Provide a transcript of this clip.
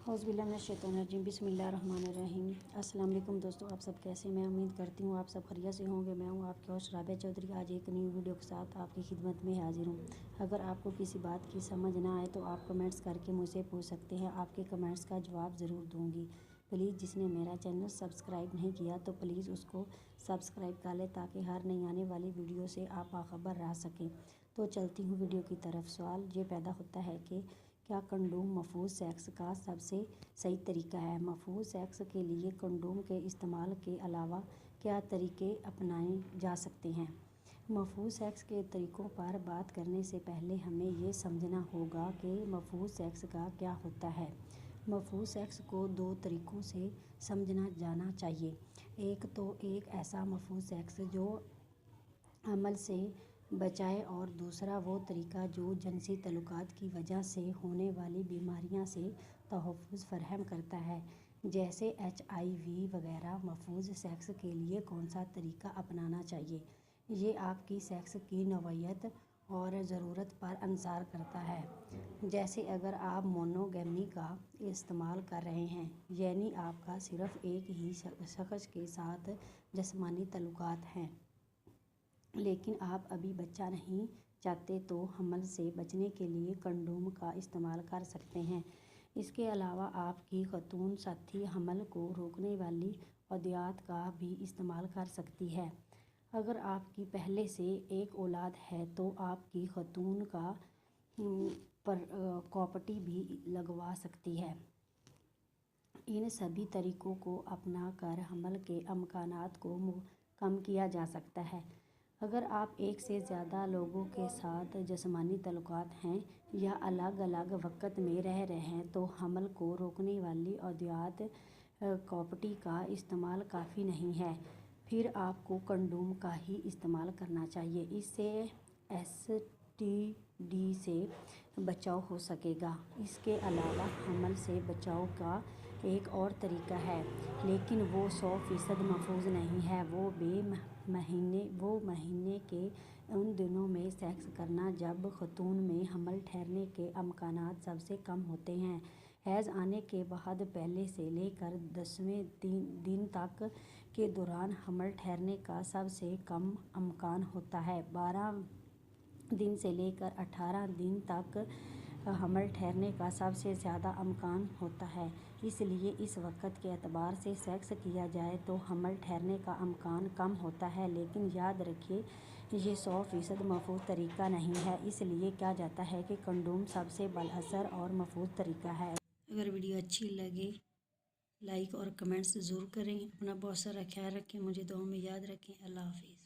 औज़ुबिल्लाहिमिनश्शैतानिर्रजीम बिस्मिल्लाहिर्रहमानिर्रहीम। अस्सलाम वालेकुम दोस्तों, आप सब कैसे? मैं उम्मीद करती हूँ आप सब खैरियत से होंगे। मैं हूँ आपके होस्ट राबिया चौधरी। आज एक न्यू वीडियो के साथ आपकी खिदमत में हाजिर हूँ। अगर आपको किसी बात की समझ ना आए तो आप कमेंट्स करके मुझसे पूछ सकते हैं, आपके कमेंट्स का जवाब ज़रूर दूँगी। प्लीज़ जिसने मेरा चैनल सब्सक्राइब नहीं किया तो प्लीज़ उसको सब्सक्राइब कर ले ताकि हर नई आने वाली वीडियो से आप बाखबर रह सकें। तो चलती हूँ वीडियो की तरफ। सवाल ये पैदा होता है कि क्या कंडोम महफूज सेक्स का सबसे सही तरीका है? महफूज सेक्स के लिए कंडोम के इस्तेमाल के अलावा क्या तरीके अपनाए जा सकते हैं? महफूज सेक्स के तरीक़ों पर बात करने से पहले हमें ये समझना होगा कि महफूज सेक्स का क्या होता है। महफूज सेक्स को दो तरीक़ों से समझना जाना चाहिए। एक ऐसा महफूज सेक्स जो अमल से बचाए और दूसरा वो तरीका जो जिनसी तल्लुकात की वजह से होने वाली बीमारियां से तहफ़्फ़ुज़ फ़राहम करता है, जैसे HIV वगैरह। महफूज सेक्स के लिए कौन सा तरीका अपनाना चाहिए, ये आपकी सेक्स की नौइयत और ज़रूरत पर इंसार करता है। जैसे अगर आप मोनोगैमी का इस्तेमाल कर रहे हैं, यानी आपका सिर्फ़ एक ही शख्स के साथ जिस्मानी तल्लुकात हैं, लेकिन आप अभी बच्चा नहीं चाहते, तो हमल से बचने के लिए कंडोम का इस्तेमाल कर सकते हैं। इसके अलावा आपकी ख़तून साथी हमल को रोकने वाली अद्वियात का भी इस्तेमाल कर सकती है। अगर आपकी पहले से एक औलाद है तो आपकी ख़तून का कॉपटी भी लगवा सकती है। इन सभी तरीक़ों को अपना कर हमल के अमकानात को कम किया जा सकता है। अगर आप एक से ज़्यादा लोगों के साथ जिस्मानी तल्लुकात हैं या अलग अलग वक़्त में रह रहे हैं तो हमल को रोकने वाली अद्वियात कॉपटी का इस्तेमाल काफ़ी नहीं है। फिर आपको कंडोम का ही इस्तेमाल करना चाहिए। इससे STD से बचाव हो सकेगा। इसके अलावा हमल से बचाव का एक और तरीका है, लेकिन वो 100% महफूज नहीं है। वो महीने के उन दिनों में सेक्स करना जब ख़तून में हमल ठहरने के अमकानात सबसे कम होते हैं। हैज़ आने के बाद पहले से लेकर 10वें दिन तक के दौरान हमल ठहरने का सबसे कम अमकान होता है। 12 दिन से लेकर 18 दिन तक हमल ठहरने का सबसे ज़्यादा अमकान होता है। इसलिए इस वक़्त के एतबार से सेक्स किया जाए तो हमल ठहरने का अमकान कम होता है, लेकिन याद रखिए ये 100% महफूज तरीका नहीं है। इसलिए कहा जाता है कि कंडोम सबसे बाअसर और महफूज तरीका है। अगर वीडियो अच्छी लगे लाइक और कमेंट्स ज़रूर करें। अपना बहुत सारा ख्याल रखें, मुझे दुआ में याद रखें। अल्लाह हाफ़िज़।